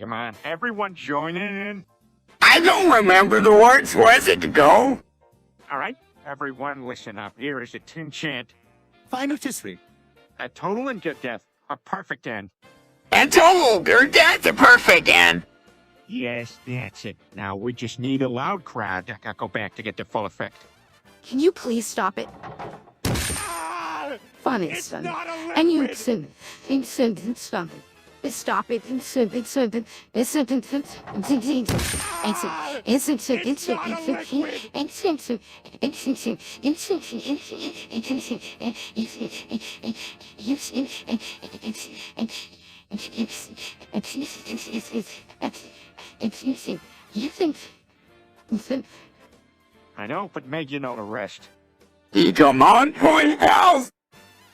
Come on, everyone join in. I don't remember the words. Where's it to go? All right, everyone listen up. Here is a tin chant. Final history. A total and good death. A perfect end. And total, your death's a perfect end. Yes, that's it. Now we just need a loud crowd. I gotta go back to get the full effect. Can you please stop it? Fun is fun. And you instant, stop it. Stop it, instant, I know, but Meg, you know the rest. Come on, point house.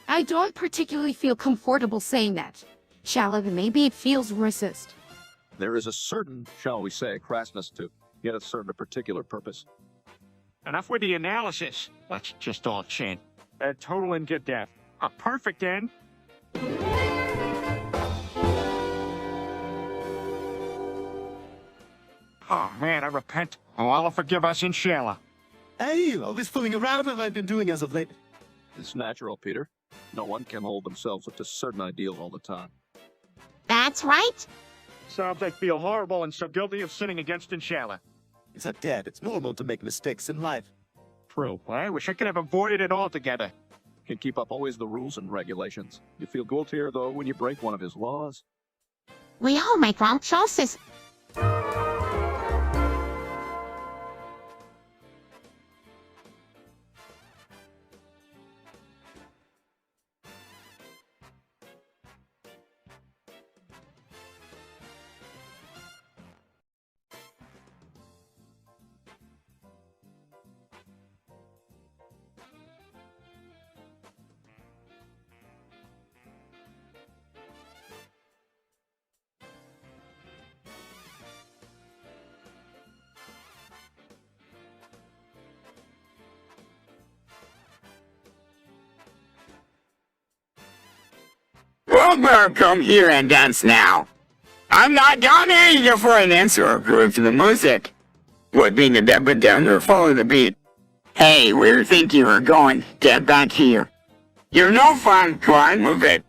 I don't particularly feel comfortable saying that. Shallow, maybe it feels racist. There is a certain, shall we say, crassness to, yet it served a particular purpose. Enough with the analysis. Let's just all chant. A total and good death. A perfect end. Oh man, I repent. Oh, Allah forgive us, inshallah. Hey, all this fooling around that I've been doing as of late. It's natural, Peter. No one can hold themselves up to certain ideals all the time. That's right. Sounds I feel horrible and so guilty of sinning against inshallah. It's not dead. It's normal to make mistakes in life. True. I wish I could have avoided it altogether. Can keep up always the rules and regulations. You feel guiltier, though, when you break one of his laws. We all make wrong choices. Well, come here and dance now. I'm not gonna ask you for an answer or groove to the music. Would be to dip it down or follow the beat. Hey, where do you think you were going? Get back here. You're no fun. Come on, move it.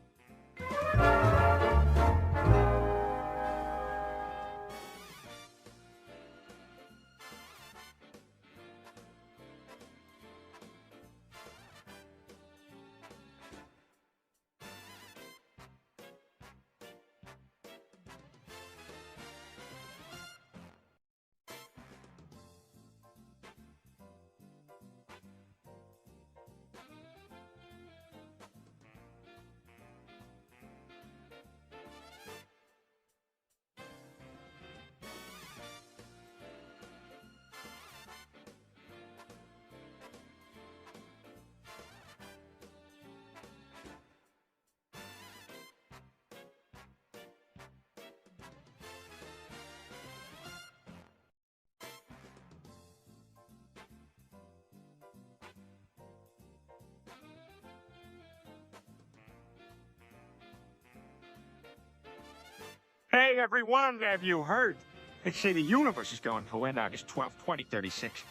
Hey everyone, have you heard? They say the universe is going to end August 12, 2036.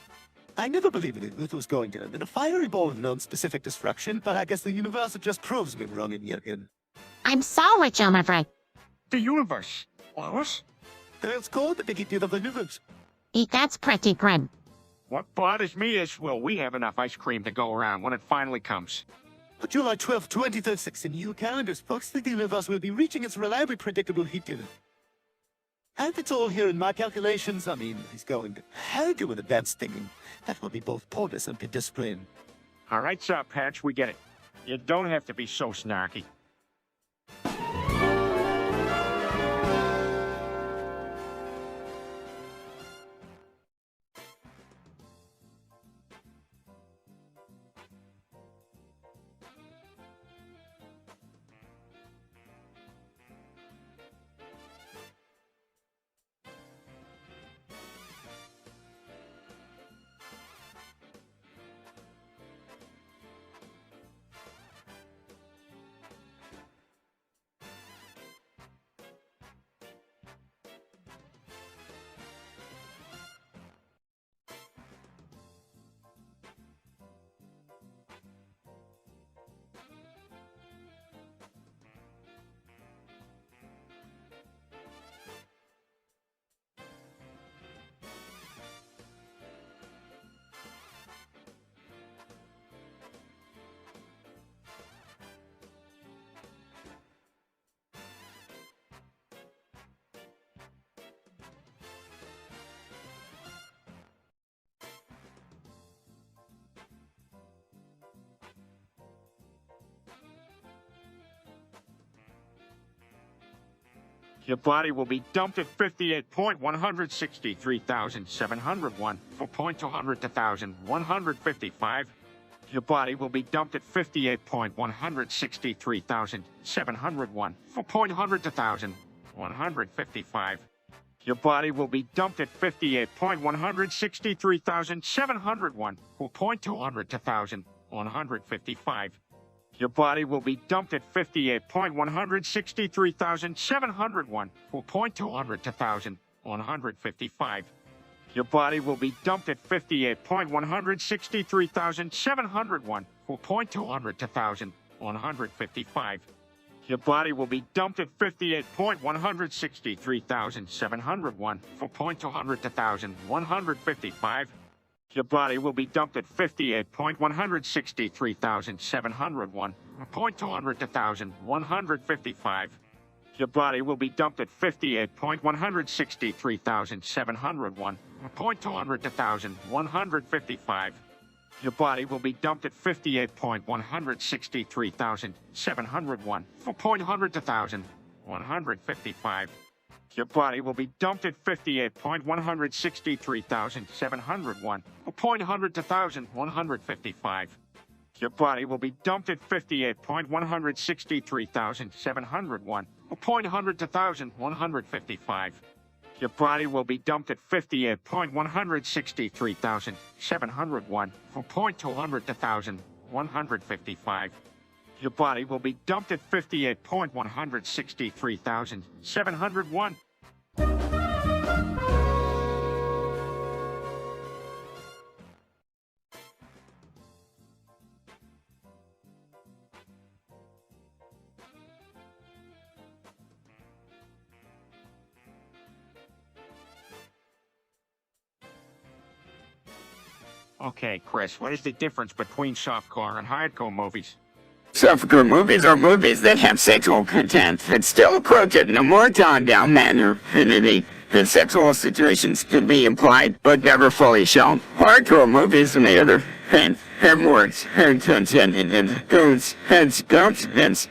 I never believed it was going to end in a fiery ball of non-specific destruction, but I guess the universe just proves me wrong in. I'm sorry, Geometry. The universe? Lois? It's called the beginning of the universe. That's pretty grim. What bothers me is, will we have enough ice cream to go around when it finally comes? July 12, 2036 in new calendars, folks, the universe will be reaching its reliably predictable heat limit. And it's all here in my calculations. I mean, he's going to hell do an advanced thinking. That will be both pointless and pedestrian. All right, Sour Patch, we get it. You don't have to be so snarky. Your body will be dumped at 58.163,701 for 0.200 to 1,155. Your body will be dumped at 58.163,701 for 0.100 to 1,155. Your body will be dumped at 58.163,701 for 0.200 to 1,155. Your body will be dumped at 58.163,701 for 0.200 to 1,155. Your body will be dumped at 58.163,701 for 0.200 to 1,155. Your body will be dumped at 58.163,701 for 0.200 to 1,155. Your body will be dumped at 58.163,701 for 0.200 to 1,155. Your body will be dumped at 58.163,701 for 0.200 to 1,155. Your body will be dumped at 58.163,701 for 0.100 to 1,155. Your body will be dumped at 58.163,701 for 0.100 to 1,155. Your body will be dumped at 58.163,701 for 0.100 to 1,155. Your body will be dumped at 58.163,701 for 0.200 to 1,155. Your body will be dumped at 58.163,701. Okay, Chris, what is the difference between softcore and hardcore movies? Softcore movies are movies that have sexual content that still approach it in a more toned-down manner. The sexual situations can be implied, but never fully shown. Hardcore movies, on the other hand, have words, and content, and goes, and don't, and...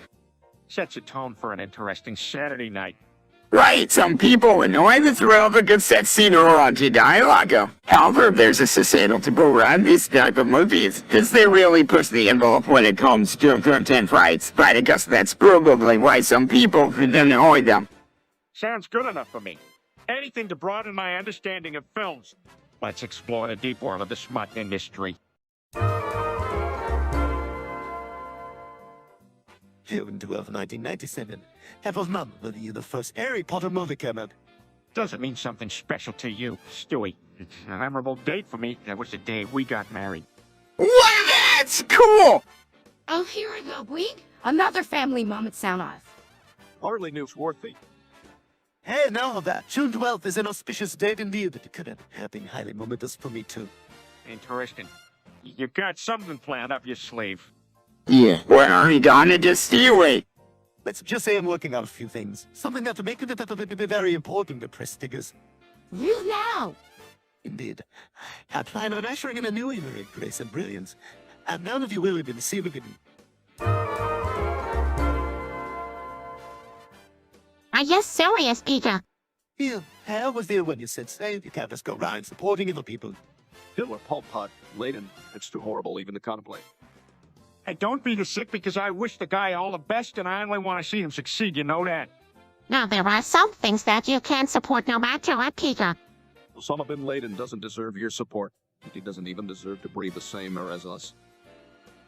Sets a tone for an interesting Saturday night. Right, some people enjoy the thrill of a good sex scene or raunchy dialogue. However, there's a societal taboo around these type of movies, because they really push the envelope when it comes to content rights. But I guess that's probably why some people annoy them. Sounds good enough for me. Anything to broaden my understanding of films. Let's explore the deep world of the smut industry. June 12, 1997. Apple's mum will be the first Harry Potter movie came out. Does it mean something special to you, Stewie? It's a memorable date for me. That was the day we got married. Wow, that's cool! Oh, here we go, Boog. Another family moment sound off. Hardly newsworthy. Hey, now that June 12th is an auspicious date indeed. It could have been highly momentous for me too. Interesting. You got something planned up your sleeve. Yeah, well, are you gonna just stay away? Let's just say I'm working on a few things. Something that to make it very important to press stickers. You now! Indeed. I plan on ushering in a new era of grace and brilliance. And none of you will even see it. Are you serious, Peter? Yeah, I was there when you said say. You can't just go around supporting other people. Hitler, Pol Pot, Lenin. It's too horrible even to contemplate. Hey, don't be the sick because I wish the guy all the best and I only want to see him succeed, you know that? Now, there are some things that you can't support no matter what, Peter. Osama bin Laden doesn't deserve your support. He doesn't even deserve to breathe the same air as us.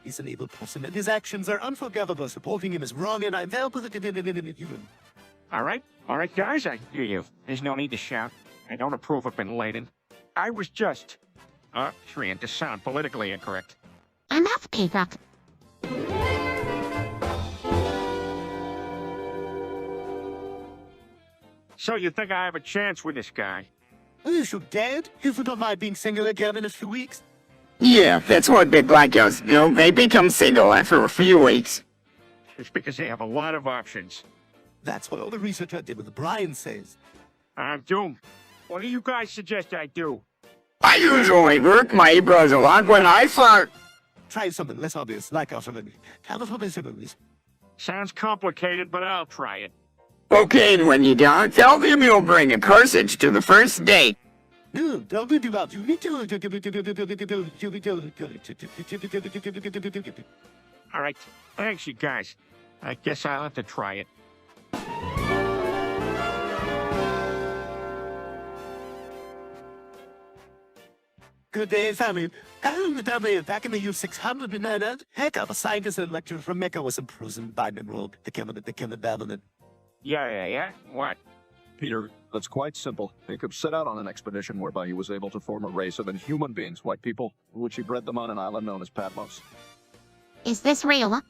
He's an evil person and his actions are unforgivable. Supporting him is wrong and I'm helping human. All right, guys, I hear you. There's no need to shout. I don't approve of bin Laden. I was just, trying to sound politically incorrect. Enough, Peter. So you think I have a chance with this guy? You should dad? If you don't mind being single again in a few weeks. Yeah, that's what big black girls do. They become single after a few weeks. It's because they have a lot of options. That's what all the research I did with Brian says. Doom, what do you guys suggest I do? I usually work my eyebrows a lot when I fart. Try something less obvious, like our California. Sounds complicated, but I'll try it. Okay, and when you don't, tell them you'll bring a corsage to the first date. No, don't do that. All right, thanks, you guys. I guess I'll have to try it. Good day, family. Back in the year 600 and that, heck of a scientist and lecturer from Mecca was imprisoned by Nimrod, the king of Babylon. Yeah. What? Peter, that's quite simple. Jacob set out on an expedition whereby he was able to form a race of inhuman beings, white people, which he bred them on an island known as Patmos. Is this real?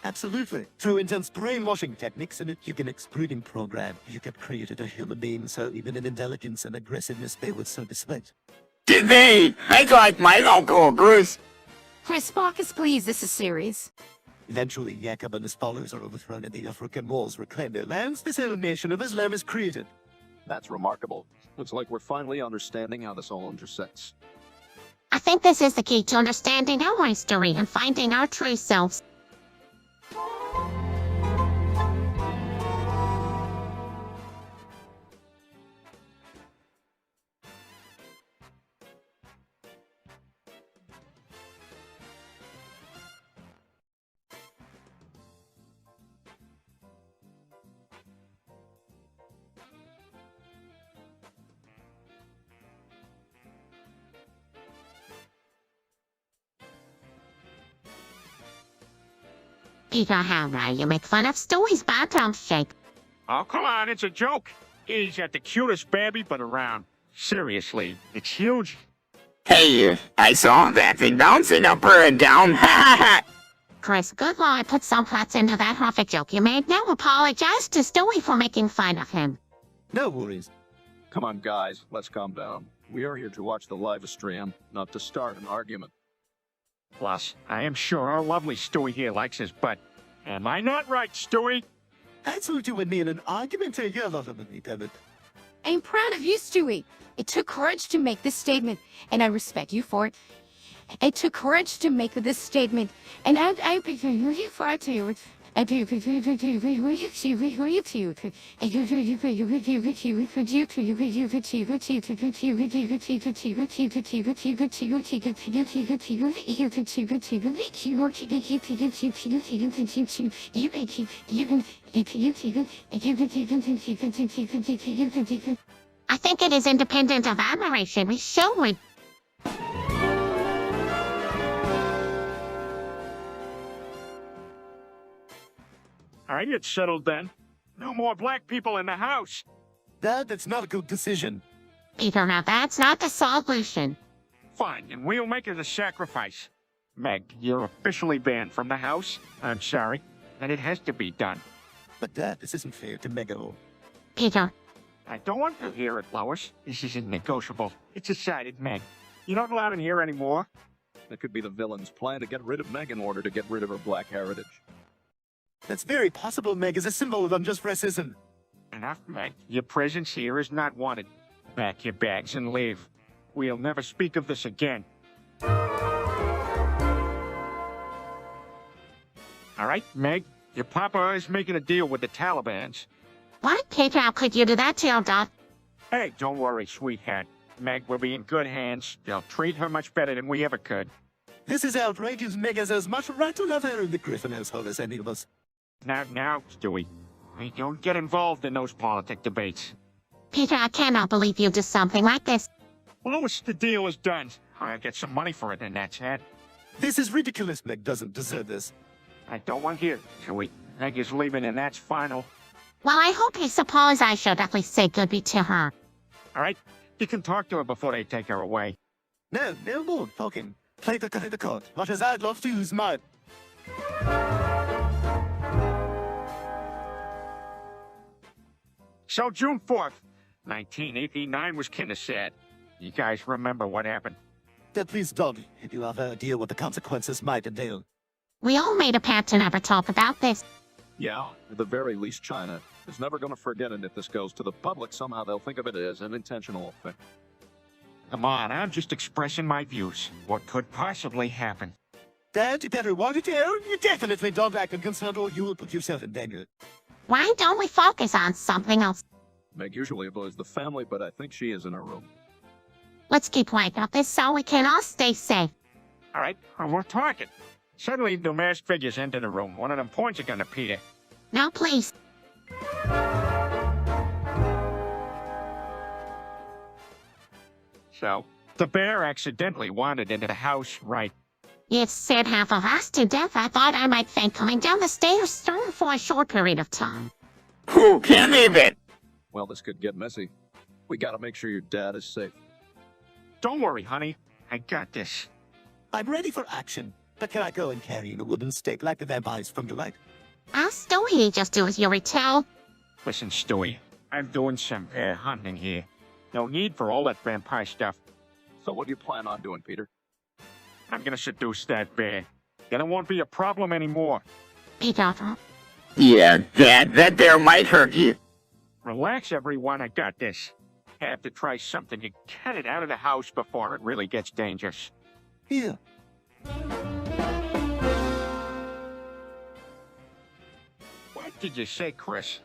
Absolutely. Through intense brainwashing techniques and a eugenics breeding program, you have created a human being so even in intelligence and aggressiveness they would so displaced. Did they? I like my uncle, Bruce. Chris Bacchus, please, this is serious. Eventually, Jacob and his followers are overthrown and the African walls reclaim their lands. This whole nation of Islam is created. That's remarkable. Looks like we're finally understanding how this all intersects. I think this is the key to understanding our history and finding our true selves. Peter, how dare you make fun of Stewie's bathroom shape? Oh, come on, it's a joke. He's got the cutest baby but around. Seriously, it's huge. Hey, I saw that thing bouncing up and down. Chris, good Lord, put some thoughts into that horrific joke you made. Now apologize to Stewie for making fun of him. No worries. Come on, guys, let's calm down. We are here to watch the live stream, not to start an argument. Plus, I am sure our lovely Stewie here likes his butt. Am I not right, Stewie? That's what you and me in an argument to you, lot of me, David. I'm proud of you, Stewie. It took courage to make this statement, and I respect you for it. It took courage to make this statement, and I prefer you for it too. I do. I think it is independent of admiration. We show it. All right, it's settled then. No more black people in the house. That's not a good decision. Peter, now that's not the solution. Fine, and we'll make it a sacrifice. Meg, you're officially banned from the house. I'm sorry, and it has to be done. But Dad, this isn't fair to Mego. Peter, I don't want to hear it, Lois. This isn't negotiable. It's decided, Meg. You're not allowed in here anymore. That could be the villain's plan to get rid of Meg in order to get rid of her black heritage. That's very possible, Meg, is a symbol of unjust racism. Enough, Meg. Your presence here is not wanted. Pack your bags and leave. We'll never speak of this again. All right, Meg. Your papa is making a deal with the Talibans. what? Peter, how could you do that to your daughter? Hey, don't worry, sweetheart. Meg will be in good hands. They'll treat her much better than we ever could. This is outrageous. Meg has as much right to love her in the Griffin household as any of us. Now, Stewie. We don't get involved in those politic debates. Peter, I cannot believe you do something like this. Lois, the deal is done. I'll get some money for it, and that's it. This is ridiculous. Meg doesn't deserve this. I don't want to hear it, Stewie. Meg is leaving, and that's final. Well, I hope you suppose I should at least say goodbye to her. All right? You can talk to her before they take her away. No more talking. Play the card. Much as I'd love to use mine. So June 4th, 1989 was kinda sad. You guys remember what happened? Dad, please don't. You have no idea what the consequences might entail. We all made a pact to never talk about this. Yeah, at the very least, China is never going to forget it if this goes to the public. Somehow they'll think of it as an intentional thing. Come on, I'm just expressing my views. What could possibly happen? Dad, you better watch it down. You definitely don't act unconcerned or you will put yourself in danger. Why don't we focus on something else? Meg usually avoids the family, but I think she is in her room. Let's keep quiet about this so we can all stay safe. All right, we're talking. Suddenly, the masked figures enter the room. One of them points a gun at Peter. No, please. So, the bear accidentally wandered into the house, right? It scared half of us to death. I thought I might faint coming down the stairs storm for a short period of time. Who can leave it? Well, this could get messy. We gotta make sure your dad is safe. Don't worry, honey. I got this. I'm ready for action, but can I go and carry a wooden stake like the vampires from Delight? Ask Stewie, just do as you retell. Listen, Stewie. I'm doing some bear hunting here. No need for all that vampire stuff. So what do you plan on doing, Peter? I'm gonna seduce that bear. Then it won't be a problem anymore. Peter, Yeah, that bear might hurt you. Relax, everyone. I got this. Have to try something to get it out of the house before it really gets dangerous. Here. What did you say, Chris?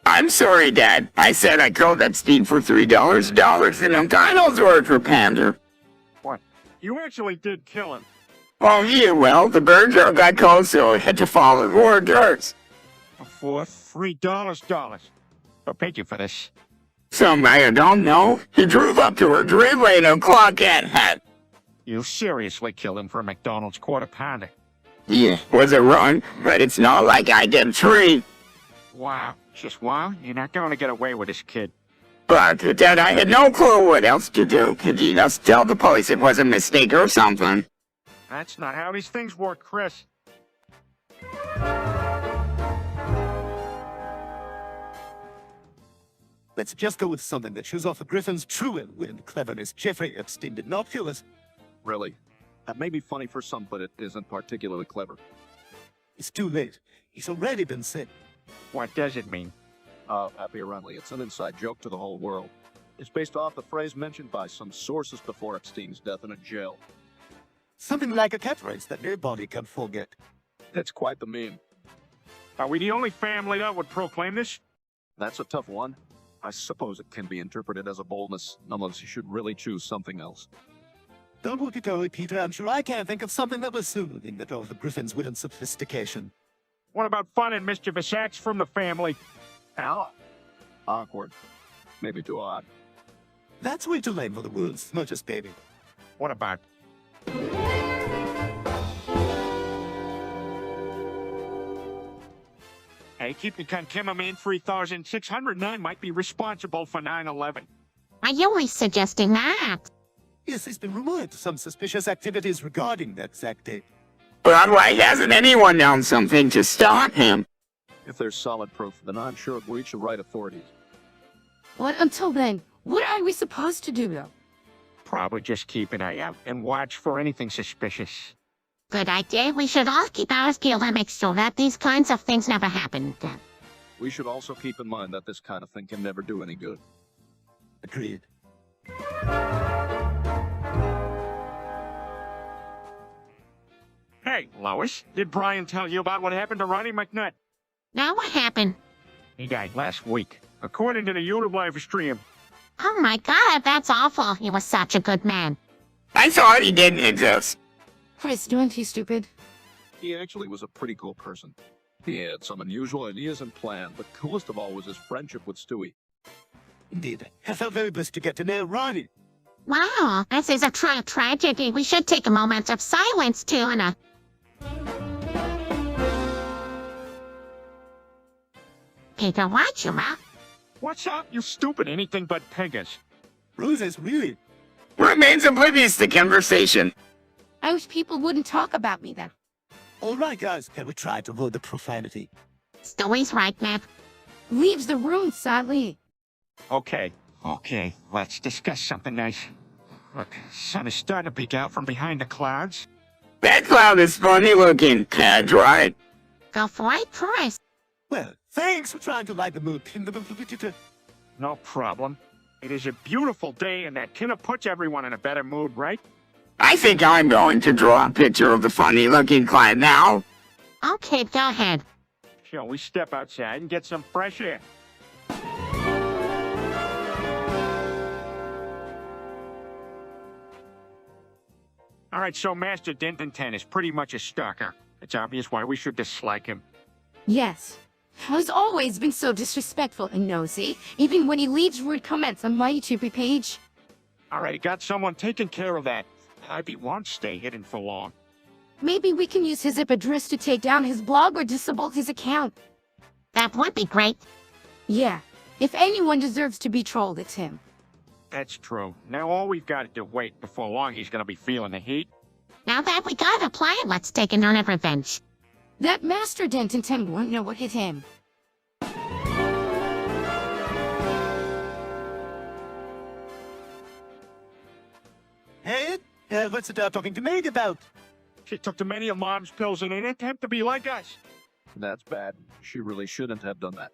I'm sorry, Dad. I said I killed Epstein for $3 and McDonald's word for pander. What? You actually did kill him. Oh, yeah, well, the bird jar got cold, so I had to follow the orders. For $3. I'll pay you for this. Somebody I don't know. He drove up to her driveway in a claw cat hat. You seriously killed him for a McDonald's quarter pounder. Yeah, was it wrong? But it's not like I did three. Wow. Just wow, you're not going to get away with this, kid. But, Dad, I had no clue what else to do. Could you just tell the police it was a mistake or something? That's not how these things work, Chris. Let's just go with something that shows off the Griffin's true and cleverness. Jeffrey Epstein did not kill us. Really? That may be funny for some, but it isn't particularly clever. It's too late. He's already been sent. What does it mean? Apparently, it's an inside joke to the whole world. It's based off the phrase mentioned by some sources before Epstein's death in a jail. Something like a cat race that nobody can forget. It's quite the meme. Are we the only family that would proclaim this? That's a tough one. I suppose it can be interpreted as a boldness, unless you should really choose something else. Don't worry, Tony, Peter. I'm sure I can think of something that was soothing that all the Griffin's wit and sophistication. What about fun and mischievous acts from the family? Ow. Awkward. Maybe too odd. That's way too lame for the words, not just baby. What about? Hey, keep the Conchimamine 3609 might be responsible for 9/11. are you always suggesting that? Yes, there's been rumored some suspicious activities regarding that exact date. But why hasn't anyone done something to stop him? If there's solid proof, then I'm sure it will reach the right authorities. What until then? What are we supposed to do, though? Probably just keep an eye out and watch for anything suspicious. Good idea. We should all keep our skill and make sure that these kinds of things never happen again. We should also keep in mind that this kind of thing can never do any good. Agreed. Hey, Lois, did Brian tell you about what happened to Ronnie McNutt? Now what happened? He died last week, according to the YouTube live stream. Oh my god, that's awful. He was such a good man. I thought he didn't exist. Chris, don't you stupid? He actually was a pretty cool person. He had some unusual ideas and plans, but coolest of all was his friendship with Stewie. Indeed. I felt very blessed to get to know Ronnie. Wow, this is a true tragedy. We should take a moment of silence to honor. Peter, watch your mouth. What's up, you stupid anything but peggers? Roses, really? Remains oblivious to conversation. I wish people wouldn't talk about me then. All right, guys, can we try to avoid the profanity? Stewie's right, man. Leaves the room, sadly. Okay, let's discuss something nice. Look, sun is starting to peek out from behind the clouds. That cloud is funny looking, Tad, right? Go for it, Chris. Well, thanks for trying to light the mood. No problem. It is a beautiful day, and that kind of puts everyone in a better mood, right? I think I'm going to draw a picture of the funny looking cloud now. Okay, go ahead. Shall we step outside and get some fresh air? All right, so Master Denton 10 is pretty much a stalker. It's obvious why we should dislike him. Yes. He's always been so disrespectful and nosy, even when he leaves rude comments on my YouTube page. All right, got someone taking care of that. Ivy won't stay hidden for long. Maybe we can use his IP address to take down his blog or disable his account. That would be great. Yeah, if anyone deserves to be trolled, it's him. That's true. Now all we've got to do, wait, before long he's gonna be feeling the heat. Now that we got a plan, let's take an earned revenge. That Master Denton 10 won't know what hit him. Hey, what's it talking to Meg about? She took too many of Mom's pills in an attempt to be like us. That's bad. She really shouldn't have done that.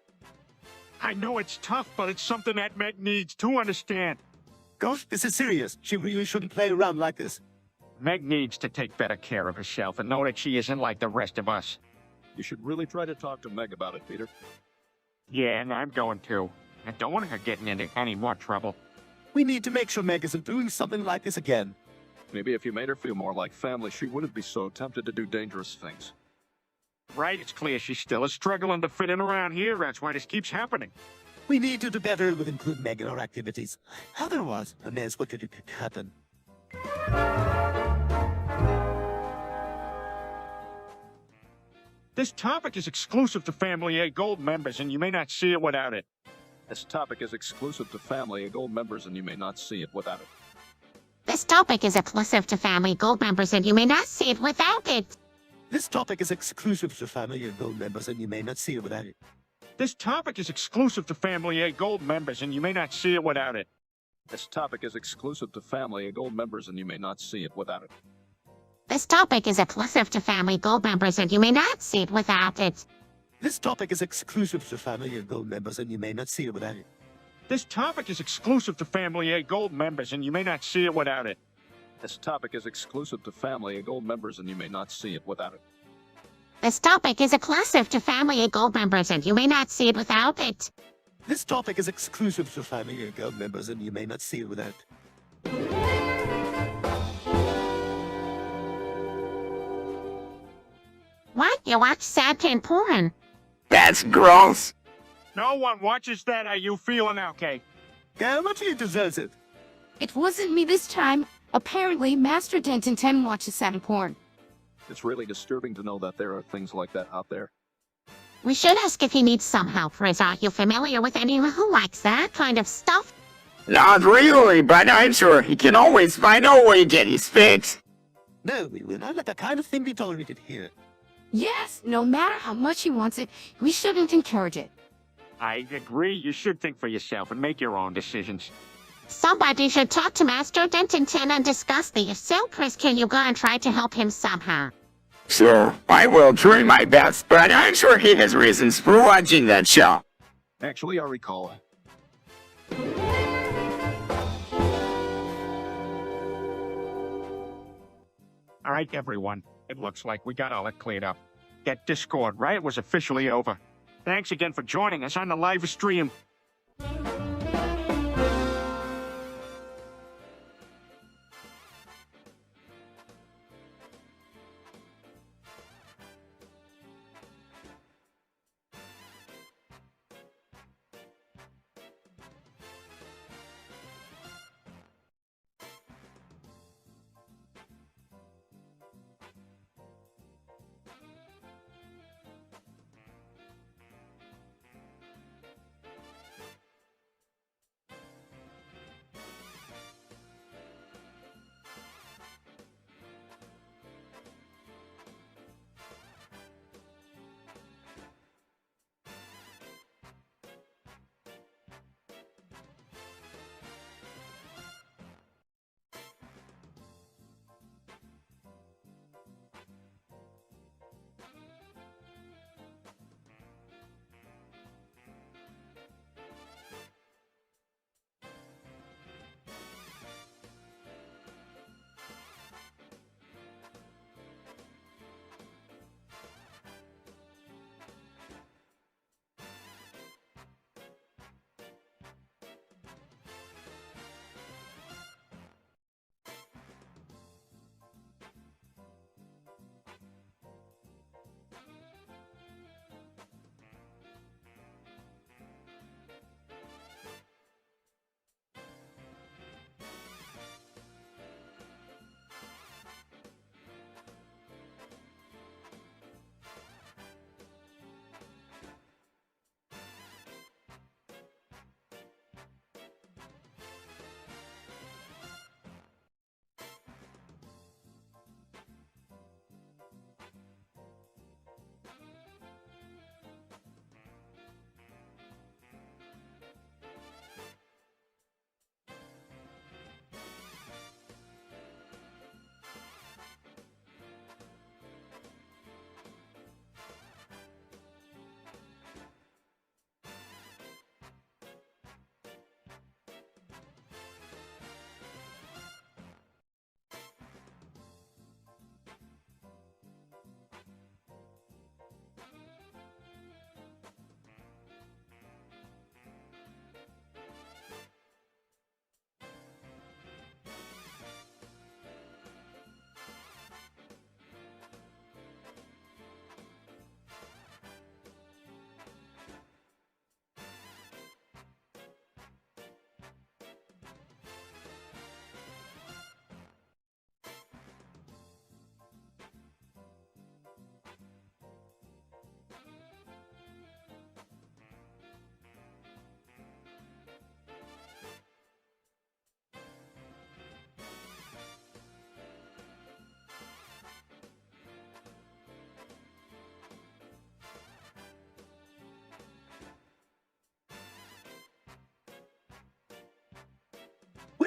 I know it's tough, but it's something that Meg needs to understand. Gosh, this is serious. She really shouldn't play around like this. Meg needs to take better care of herself and know that she isn't like the rest of us. You should really try to talk to Meg about it, Peter. Yeah, and I'm going to. I don't want her getting into any more trouble. We need to make sure Meg isn't doing something like this again. Maybe if you made her feel more like family, she wouldn't be so tempted to do dangerous things. Right, it's clear she still is struggling to fit in around here. That's why this keeps happening. We need to do better with include Meg in our activities. Otherwise, a mess what could happen. This topic is exclusive to Family A Gold members, and you may not see it without it. This topic is exclusive to Family A Gold members, and you may not see it without it. This topic is exclusive to Family Gold members, and you may not see it without it. This topic is exclusive to family and gold members, and you may not see it without it. This topic is exclusive to Family A Gold members, and you may not see it without it. This topic is exclusive to Family A Gold members, and you may not see it without it. This topic is exclusive to Family Gold members, and you may not see it without it. This topic is exclusive to family and gold members, and you may not see it without it. This topic is exclusive to Family A Gold members, and you may not see it without it. This topic is exclusive to Family A Gold members, and you may not see it without it. This topic is exclusive to Family A Gold members, and you may not see it without it. This topic is exclusive to family and gold members, and you may not see it without it. What? You watch sad teen porn? That's gross. No one watches that. Are you feeling okay? Yeah, much he deserves it. It wasn't me this time. Apparently, Master Denton 10 watches sad porn. It's really disturbing to know that there are things like that out there. We should ask if he needs some help, Riz. Are you familiar with anyone who likes that kind of stuff? Not really, but I'm sure he can always find a way to get his fix. No, we will not let that kind of thing be tolerated here. Yes, no matter how much he wants it, we shouldn't encourage it. I agree. You should think for yourself and make your own decisions. Somebody should talk to Master Denton 10 and discuss the issue. Chris, can you go and try to help him somehow? Sure, I will try my best, but I'm sure he has reasons for watching that show. Actually, I recall. All right, everyone. It looks like we got all that cleared up. That Discord riot was officially over. Thanks again for joining us on the live stream.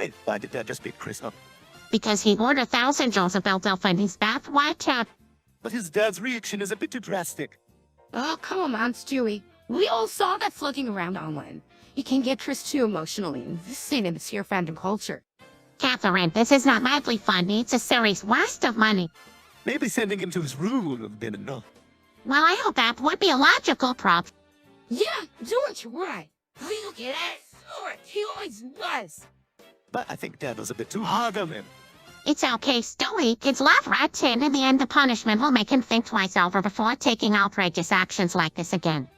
Wait, why did Dad just beat Chris up? Because he ordered 1,000 jars of Elf in his bath water. But his dad's reaction is a bit too drastic. Oh, come on, Stewie. We all saw that floating around online. You can't get Chris too emotionally invested in this here fandom culture. Catherine, this is not madly funny. It's a serious waste of money. Maybe sending him to his room would have been enough. Well, I hope that would be a logical prop. Yeah, do what you want. Look at that sword. He always was. But I think Dad was a bit too hard on him. It's okay, Stewie. Kids love rats, and in the end, the punishment will make him think twice over before taking outrageous actions like this again.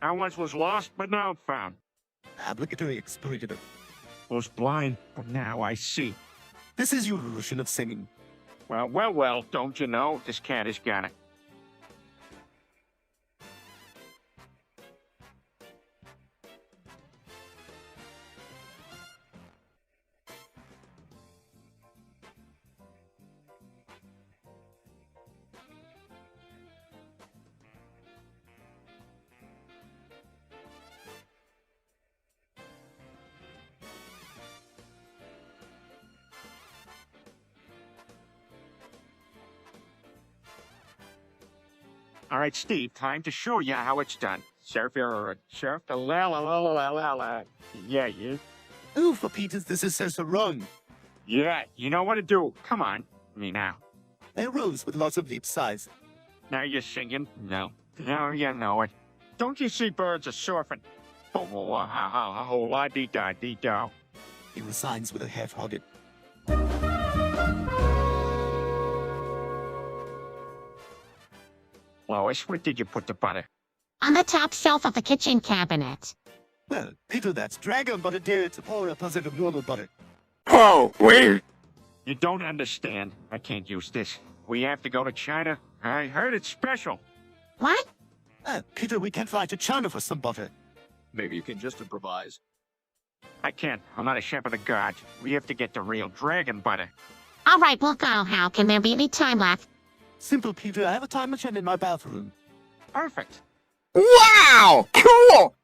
I once was lost, but now found. Obligatory exploitative. Was blind, but now I see. This is your version of singing. Well, don't you know? This cat has got it. All right, Steve, time to show you how it's done. Surf the la la la la la la. Yeah, you. Oh, for Peters, this is so wrong. Yeah, you know what to do. Come on, me now. A rose with lots of leap size. Now you're singing. No, you know it. Don't you see birds are surfing? Oh, la dee da dee da. He resigns with a half-hearted. Lois, where did you put the butter? On the top shelf of the kitchen cabinet. Well, Peter, that's dragon butter, dear. It's a opposite of normal butter. Oh, wait. You don't understand. I can't use this. We have to go to China. I heard it's special. What? Peter, we can't fly to China for some butter. Maybe you can just improvise. I can't. I'm not a chef of the gods. We have to get the real dragon butter. All right, we'll go. How can there be any time left? Simple, Peter. I have a time machine in my bathroom. Perfect. Wow! Cool!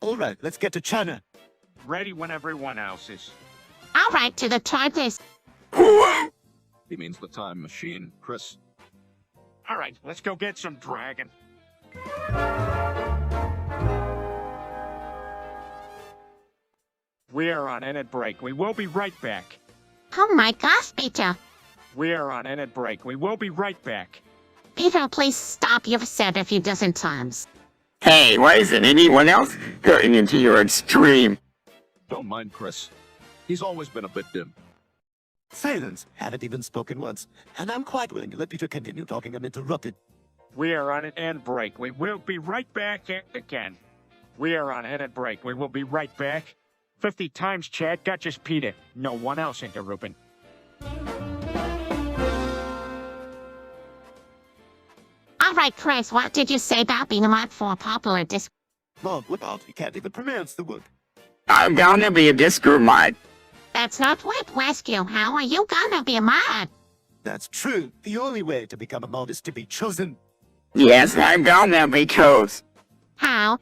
All right, let's get to China. Ready when everyone else is. All right, to the TARDIS. He means the time machine, Chris. All right, let's go get some dragon. We are on edit break. We will be right back. Oh my gosh, Peter. We are on edit break. We will be right back. Peter, please stop. You've said a few dozen times. Hey, why isn't anyone else going into your extreme? Don't mind Chris. He's always been a bit dim. Silence. Haven't even spoken once. And I'm quite willing to let Peter continue talking uninterrupted. We are on an end break. We will be right back again. We are on edit break. We will be right back. 50 times, Chad. Got just Peter. No one else interrupting. All right, Chris, what did you say about being a mod for a popular disc? Lord, without, he can't even pronounce the word. I'm gonna be a disco mod. That's not what rescue. How are you gonna be a mod? That's true. The only way to become a mod is to be chosen. Yes, I'm gonna be chose. How?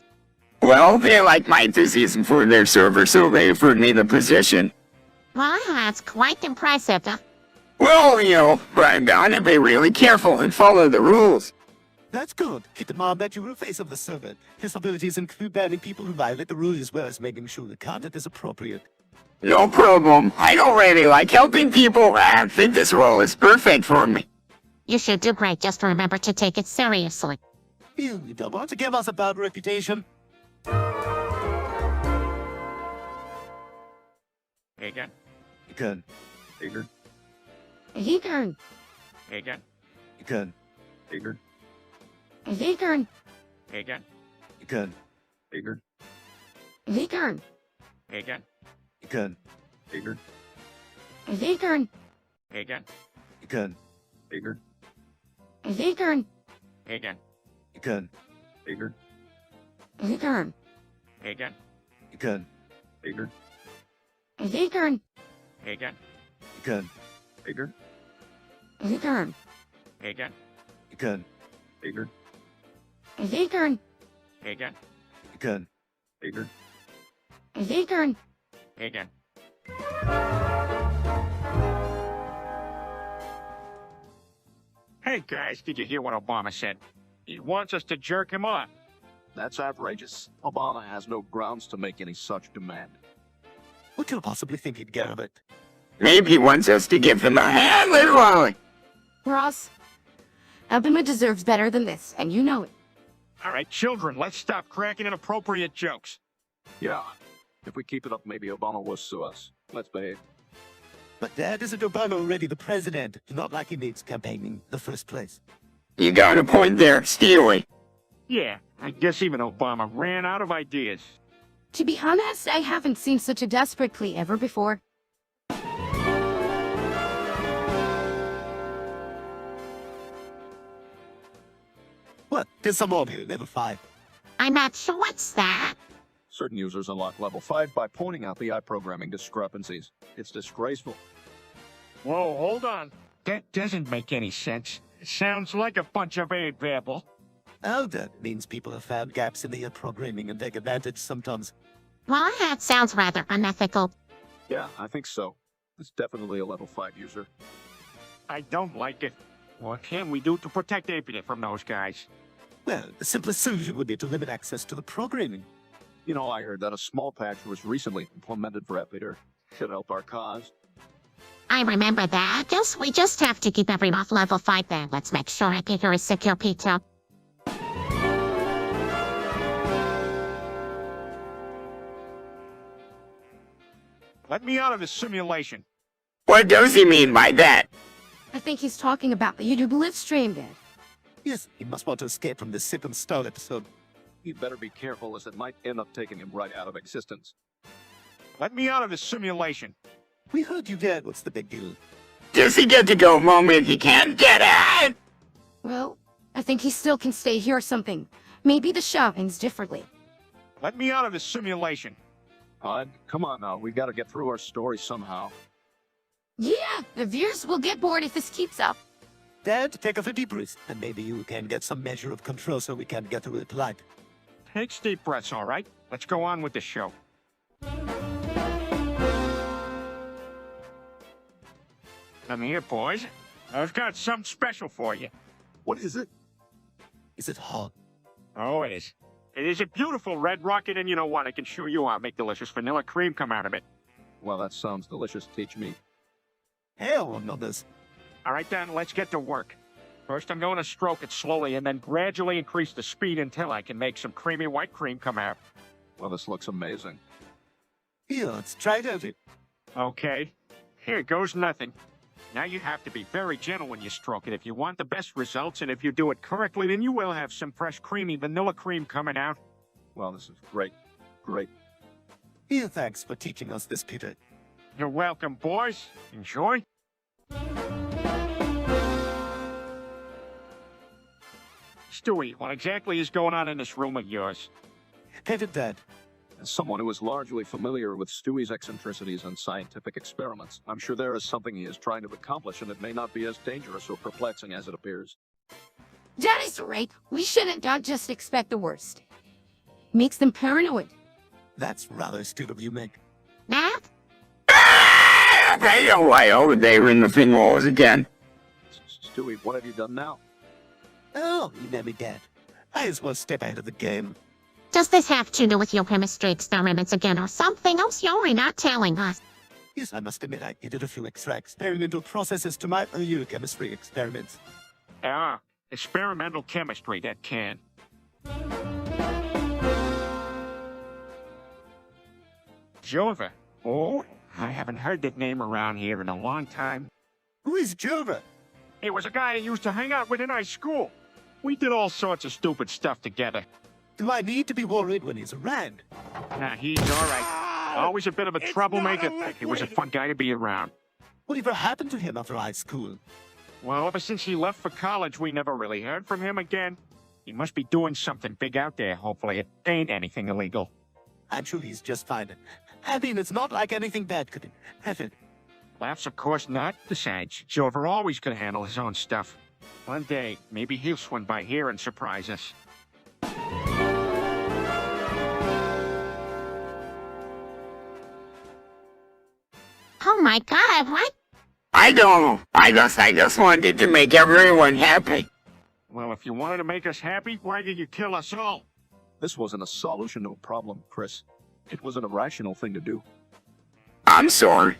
Well, they like my enthusiasm for their server, so they offered me the position. Well, that's quite impressive. Well, you know, but I'm gonna be really careful and follow the rules. That's good. Keep the mob that you will face of the server. His abilities include banning people who violate the rules as well as making sure the content is appropriate. No problem. I don't really like helping people. I think this role is perfect for me. You should do great. Just remember to take it seriously. You don't want to give us a bad reputation. Again. Good. Figured. Eager. Again. Good. Figured. Eager. Again. Good. Figured. Vigern. Again. Gun. Bigger, Vigern. Again. Gun. bigger, Vigern. Again. Gun. bigger, Vigern. Again. Gun. bigger, Vigern. Again. Gun. bigger, Vigern. Again. Gun. bigger, Vigern. Again. Gun. bigger. Vigern. Again. Hey guys, did you hear what Obama said? He wants us to jerk him off. That's outrageous. Obama has no grounds to make any such demand. What could you possibly think he'd get of it? Maybe he wants us to give him a hand, literally. Ross, Alabama deserves better than this, and you know it. All right, children, let's stop cracking inappropriate jokes. Yeah. If we keep it up, maybe Obama will sue us. Let's behave. But Dad, isn't Obama already the president? Not like he needs campaigning in the first place. You got a point there, Stewie. Yeah, I guess even Obama ran out of ideas. To be honest, I haven't seen such a desperate plea ever before. What? There's some more here, level 5. I'm not sure what's that. Certain users unlock level 5 by pointing out the programming discrepancies. It's disgraceful. Whoa, hold on. That doesn't make any sense. It sounds like a bunch of aid babble. Oh, that means people have found gaps in the programming and take advantage sometimes. Well, that sounds rather unethical. Yeah, I think so. It's definitely a level 5 user. I don't like it. What can we do to protect Apida from those guys? Well, the simplest solution would be to limit access to the programming. You know, I heard that a small patch was recently implemented for Epiter. Should help our cause. I remember that. Guess we just have to keep everyone off level 5 then. Let's make sure Peter is secure, Peter. Let me out of this simulation. What does he mean by that? I think he's talking about the YouTube live stream, Dad. Yes, he must want to escape from this Sip and Stall episode. He'd better be careful, as it might end up taking him right out of existence. Let me out of this simulation. We heard you, Dad. What's the big deal? Does he get to go home if he can't get it? Well, I think he still can stay here or something. Maybe the show ends differently. Let me out of this simulation. Come on now, we gotta get through our story somehow. Yeah, the viewers will get bored if this keeps up. Dad, take off a deep breath, and maybe you can get some measure of control so we can get through it polite. Take deep breaths, all right? Let's go on with the show. Come here, boys. I've got something special for you. What is it? Is it hot? Oh, it is. It is a beautiful red rocket, and you know what? I can show you how to make delicious vanilla cream come out of it. Well, that sounds delicious. Teach me. Hell no, this. All right, then, let's get to work. First, I'm going to stroke it slowly and then gradually increase the speed until I can make some creamy white cream come out. Well, this looks amazing. Here, let's try it out. Okay. Here goes nothing. Now you have to be very gentle when you stroke it if you want the best results, and if you do it correctly, then you will have some fresh, creamy vanilla cream coming out. Well, this is great. Great. Here, thanks for teaching us this, Peter. You're welcome, boys. Enjoy. Stewie, what exactly is going on in this room of yours? David, Dad. As someone who is largely familiar with Stewie's eccentricities and scientific experiments, I'm sure there is something he is trying to accomplish, and it may not be as dangerous or perplexing as it appears. Dad is right. We shouldn't not just expect the worst. Makes them paranoid. That's rather astute of you, Meg. Matt? They know why over there in the thing walls again. Stewie, what have you done now? Oh, you know me, Dad. I just want to step out of the game. Does this have to do with your chemistry experiments again or something else you're not telling us? Yes, I must admit I did a few extra experimental processes to my earlier chemistry experiments. Ah, experimental chemistry, that can. Jova. Oh, I haven't heard that name around here in a long time. Who is Jova? He was a guy I used to hang out with in high school. We did all sorts of stupid stuff together. Do I need to be worried when he's around? Nah, he's alright. Always a bit of a troublemaker. He was a fun guy to be around. Whatever happened to him after high school? Well, ever since he left for college, we never really heard from him again. He must be doing something big out there. Hopefully it ain't anything illegal. I'm sure he's just fine. I mean, it's not like anything bad could happen. Laughs, of course not. Besides, Silver always could handle his own stuff. One day, maybe he'll swing by here and surprise us. Oh my god, what? I don't know. I just wanted to make everyone happy. Well, if you wanted to make us happy, why did you kill us all? This wasn't a solution to a problem, Chris. It was an irrational thing to do. I'm sorry.